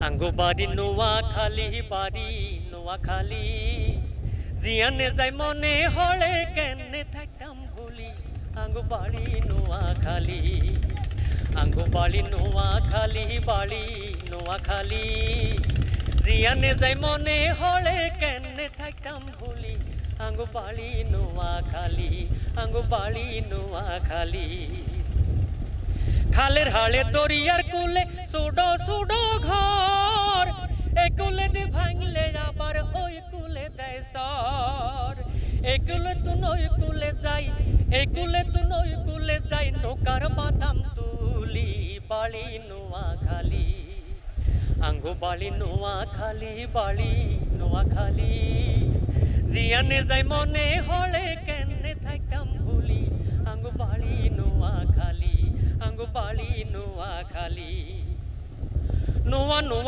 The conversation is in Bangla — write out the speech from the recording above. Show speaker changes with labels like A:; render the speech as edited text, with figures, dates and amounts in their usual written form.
A: আঙ্গো বাড়ি নোয়াখালী, বাড়ি নোয়াখালী। জিয়ানে যাই মনে হলে কেনে থাকতাম ভুলি। আঙ্গো বাড়ি নোয়াখালী, আঙ্গো বাড়ি নোয়াখালী, বাড়ি নোয়াখালী। জিয়ানে যাই মনে হলে কেনে থাকতাম ভুলি। আঙ্গো বাড়ি নোয়াখালী, আঙ্গো বাড়ি নোয়াখালী। খালের হালে দরিয়ার কুলে সুডো সুডো ঘর, এ কুলে দি ভাঙলে আবার ওই কুলে দেয় সর। এ কুলে তু নই কুলে যাই, এ কুলে তু নই কুলে যাই, নৌকার বাদাম তুলি। বাড়ি নোয়াখালী, আঙ্গো বাড়ি নোয়াখালী, বাড়ি নোয়াখালী। জিয়ানে যাই মনে হলে কেনে থাকতাম ভুলি। আঙ্গো বাড়ি নোয়াখালী, আঙ্গো বাড়ি নোয়াখালী। নোয়া নোয়া